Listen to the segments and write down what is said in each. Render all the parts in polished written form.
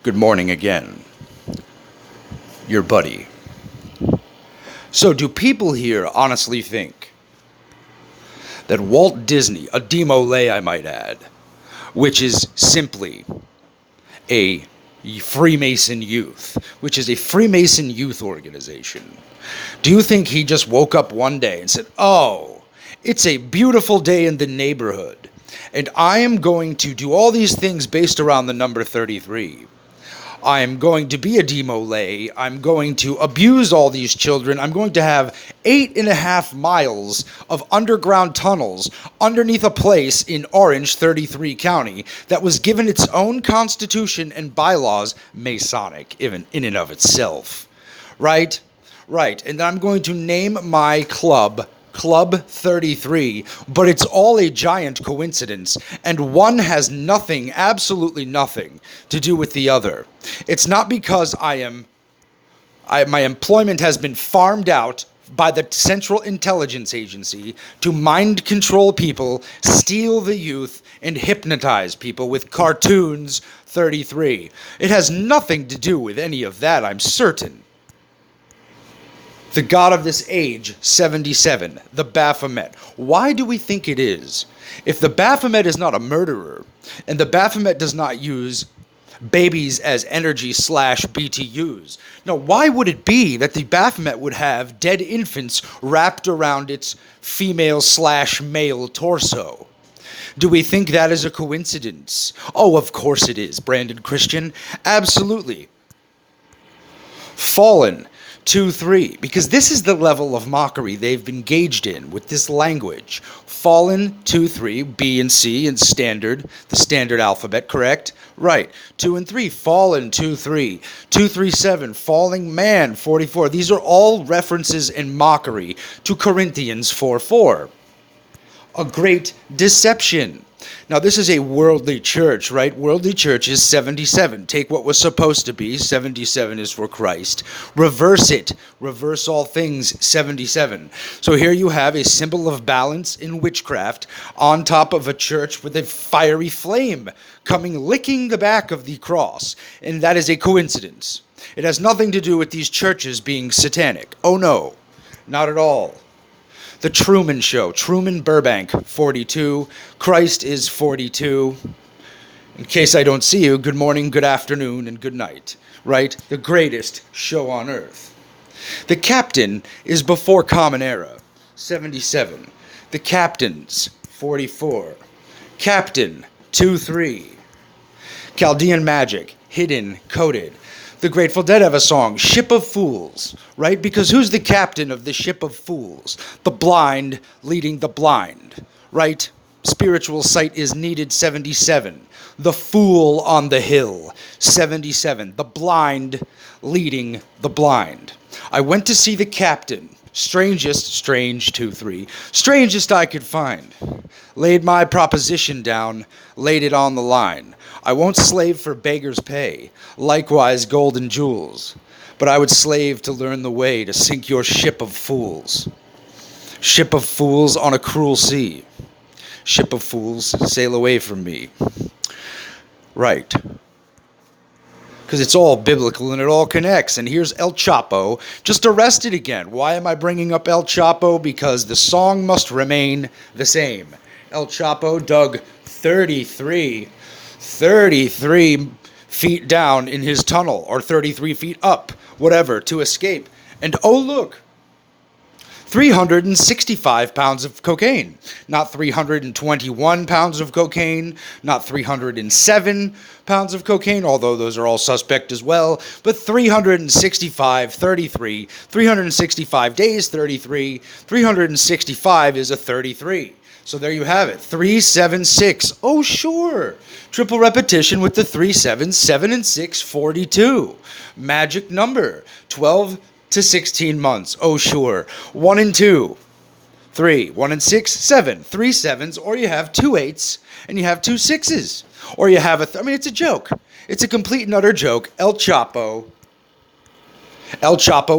Good morning again. Your buddy. So, do people here honestly think that Walt Disney, a demole I might add, which is simply a Freemason youth, which is a Freemason youth organization, do you think he just woke up one day and said, "Oh, it's a beautiful day in the neighborhood, and I am going to do all these things based around the number 33. I am going to be a demole. I'm going to abuse all these children. I'm going to have 8.5 miles of underground tunnels underneath a place in Orange, 33 County, that was given its own constitution and bylaws, Masonic, even in and of itself." Right? Right. And I'm going to name my club Club 33, but it's all a giant coincidence, and one has nothing, absolutely nothing, to do with the other. It's not because my employment has been farmed out by the Central Intelligence Agency to mind control people, steal the youth, and hypnotize people with cartoons 33. It has nothing to do with any of that, I'm certain. The god of this age, 77, the Baphomet. Why do we think it is? If the Baphomet is not a murderer, and the Baphomet does not use babies as energy/BTUs, now why would it be that the Baphomet would have dead infants wrapped around its female/male torso? Do we think that is a coincidence? Oh, of course it is, Brandon Christian. Absolutely. Fallen. 2-3, because this is the level of mockery they've engaged in with this language. Fallen 2-3, B and C and standard, the standard alphabet, correct? Right. 2 and 3, fallen 2-3, 2-3-7, falling man 44. These are all references and mockery to Corinthians 4-4. A great deception. Now, this is a worldly church, right? Worldly church is 77. Take what was supposed to be. 77 is for Christ. Reverse it. Reverse all things. 77. So here you have a symbol of balance in witchcraft on top of a church with a fiery flame coming licking the back of the cross. And that is a coincidence. It has nothing to do with these churches being satanic. Oh, no. Not at all. The Truman Show, Truman Burbank, 42. Christ is 42. In case I don't see you, good morning, good afternoon, and good night. Right? The greatest show on earth. The Captain is before Common Era, 77. The Captains, 44. Captain, 2-3. Chaldean Magic, hidden, coded. The Grateful Dead have a song, Ship of Fools, right? Because who's the captain of the Ship of Fools? The blind leading the blind, right? Spiritual sight is needed, 77. The fool on the hill, 77. The blind leading the blind. I went to see the captain. Strange 2-3. Strangest I could find. Laid my proposition down, laid it on the line. I won't slave for beggar's pay, likewise gold and jewels, but I would slave to learn the way to sink your ship of fools. Ship of fools on a cruel sea. Ship of fools, sail away from me. Right. Because it's all biblical and it all connects. And here's El Chapo, just arrested again. Why am I bringing up El Chapo? Because the song must remain the same. El Chapo dug 33 feet down in his tunnel, or 33 feet up, whatever, to escape. And oh look, 365 pounds of cocaine. Not 321 pounds of cocaine, not 307 pounds of cocaine, although those are all suspect as well, but 365, 33, 365 days, 33, 365 is a 33. So there you have it, 376. Oh, sure. Triple repetition with the 3 7s, 7 and 6, 42. Magic number, 12 to 16 months. Oh, sure. 1 and 2, 3. 1 and 6, 7. 3 7s, or you have 2 8s and you have 2 6s. Or you have it's a joke. It's a complete and utter joke. El Chapo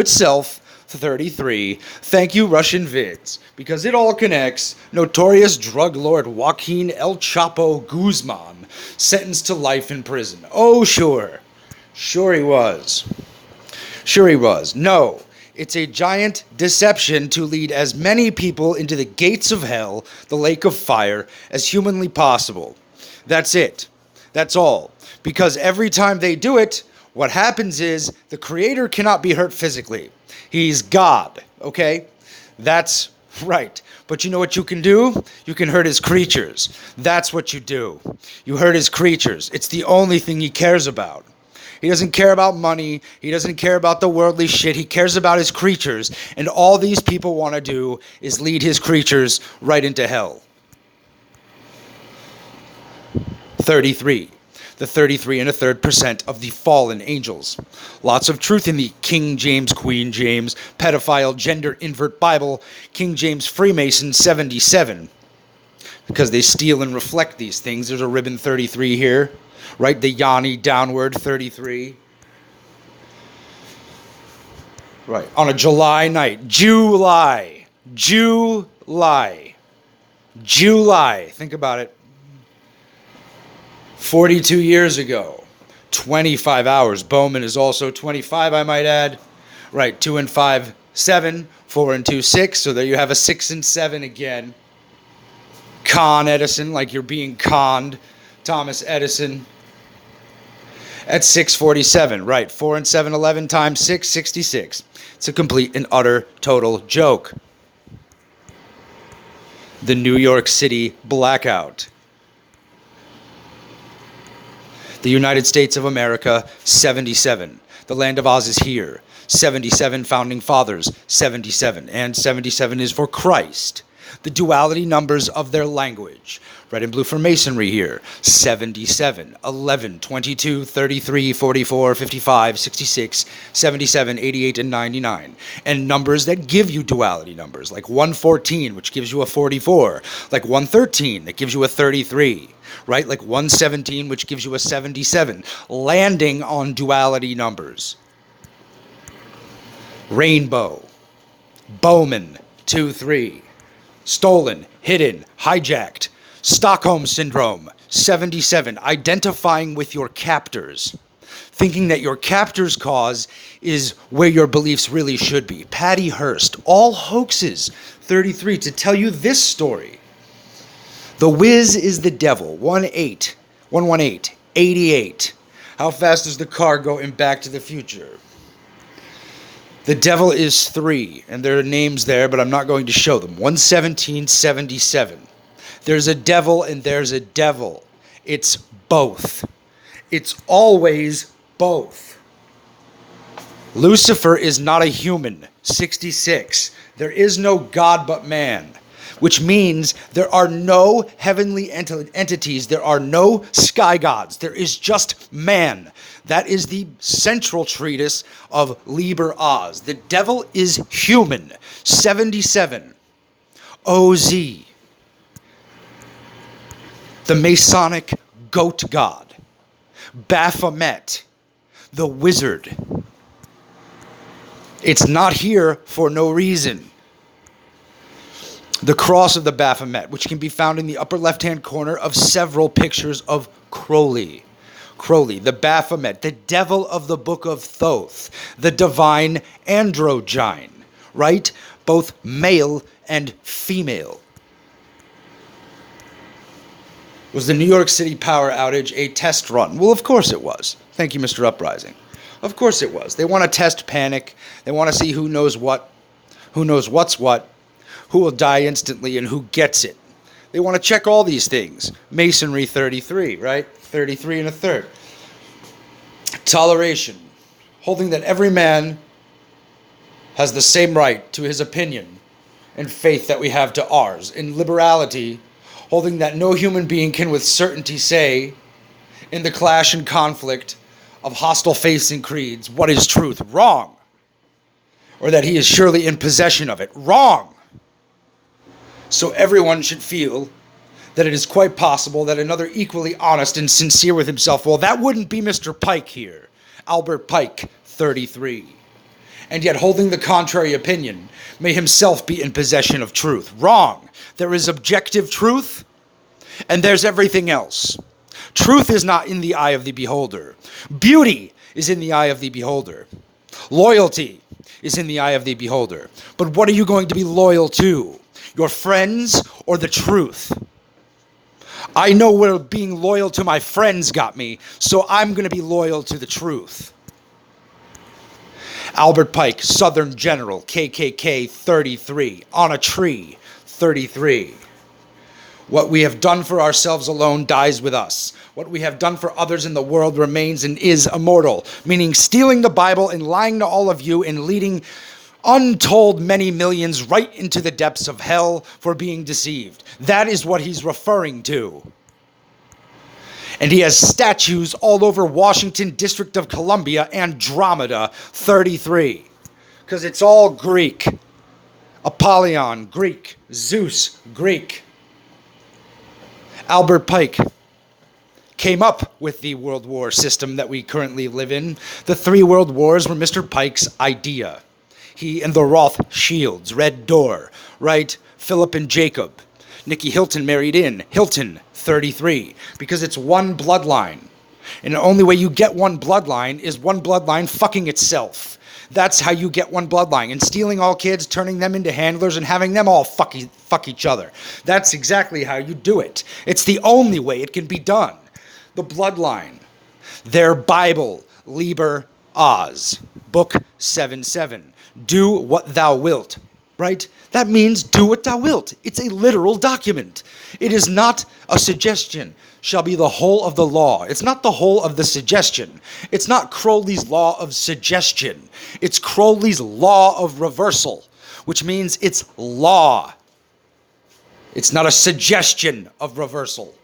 itself, 33. Thank you, Russian vids, because it all connects. Notorious drug lord Joaquin El Chapo Guzman, sentenced to life in prison. Oh, sure. Sure he was. Sure he was. No, it's a giant deception to lead as many people into the gates of hell, the lake of fire, as humanly possible. That's it. That's all. Because every time they do it, what happens is the creator cannot be hurt physically. He's God, okay? That's right. But you know what you can do? You can hurt his creatures. That's what you do. You hurt his creatures. It's the only thing he cares about. He doesn't care about money. He doesn't care about the worldly shit. He cares about his creatures. And all these people want to do is lead his creatures right into hell. 33. The 33 and a third % of the fallen angels. Lots of truth in the King James, Queen James, pedophile, gender invert Bible, King James Freemason 77. Because they steal and reflect these things. There's a ribbon 33 here. Right? The Yanni downward 33. Right. On a July night. July. Think about it. 42 years ago. 25 hours. Bowman is also 25, I might add. Right. 2 and 5, 7. 4 and 2, 6. So there you have a 6 and 7 again. Con Edison, like you're being conned. Thomas Edison. At 647, right, 4 and 7, 11 times 6, 66. It's a complete and utter total joke. The New York City blackout. The United States of America, 77. The land of Oz is here. 77 founding fathers, 77. And 77 is for Christ. The duality numbers of their language. Red and blue for masonry here. 77, 11, 22, 33, 44, 55, 66, 77, 88, and 99. And numbers that give you duality numbers, like 114, which gives you a 44. Like 113, that gives you a 33. Right? Like 117, which gives you a 77. Landing on duality numbers. Rainbow. Bowman, 2-3. Stolen, hidden, hijacked. Stockholm Syndrome, 77. Identifying with your captors. Thinking that your captor's cause is where your beliefs really should be. Patty Hearst, all hoaxes, 33. To tell you this story. The Wiz is the devil, 118, 88. How fast does the car go in Back to the Future? The devil is 3, and there are names there, but I'm not going to show them. 11777. There's a devil and there's a devil. It's both. It's always both. Lucifer is not a human. 66. There is no God but man, which means there are no heavenly entities. There are no sky gods. There is just man. That is the central treatise of Liber Oz. The devil is human. 77. OZ. The Masonic goat god. Baphomet. The wizard. It's not here for no reason. The cross of the Baphomet, which can be found in the upper left-hand corner of several pictures of Crowley. Crowley, the Baphomet, the devil of the Book of Thoth, the divine androgyne, right? Both male and female. Was the New York City power outage a test run? Well, of course it was. Thank you, Mr. Uprising. Of course it was. They want to test panic. They want to see who knows what, who knows what's what, who will die instantly, and who gets it. They want to check all these things. Masonry 33, right? 33 and a third. Toleration. Holding that every man has the same right to his opinion and faith that we have to ours. In liberality, holding that no human being can with certainty say, in the clash and conflict of hostile faiths and creeds, what is truth? Wrong. Or that he is surely in possession of it. Wrong. So everyone should feel that it is quite possible that another equally honest and sincere with himself, well, that wouldn't be Mr. Pike here. Albert Pike, 33. And yet holding the contrary opinion, may himself be in possession of truth. Wrong. There is objective truth, and there's everything else. Truth is not in the eye of the beholder. Beauty is in the eye of the beholder. Loyalty is in the eye of the beholder. But what are you going to be loyal to? Your friends or the truth? I know where being loyal to my friends got me, so I'm going to be loyal to the truth. Albert Pike, Southern General, KKK 33, on a tree 33. What we have done for ourselves alone dies with us. What we have done for others in the world remains and is immortal, meaning stealing the Bible and lying to all of you and leading untold many millions right into the depths of hell for being deceived. That is what he's referring to. And he has statues all over Washington, District of Columbia, Andromeda 33. Because it's all Greek. Apollyon, Greek. Zeus, Greek. Albert Pike came up with the world war system that we currently live in. The 3 world wars were Mr. Pike's idea. He and the Rothschilds, Red Door, right? Philip and Jacob. Nikki Hilton married in. Hilton, 33. Because it's one bloodline. And the only way you get one bloodline is one bloodline fucking itself. That's how you get one bloodline. And stealing all kids, turning them into handlers, and having them all fuck each other. That's exactly how you do it. It's the only way it can be done. The bloodline. Their Bible, Liber Oz, Book 7:7. Do what thou wilt. Right? That means do what thou wilt. It's a literal document. It is not a suggestion. Shall be the whole of the law. It's not the whole of the suggestion. It's not Crowley's law of suggestion. It's Crowley's law of reversal, which means it's law. It's not a suggestion of reversal.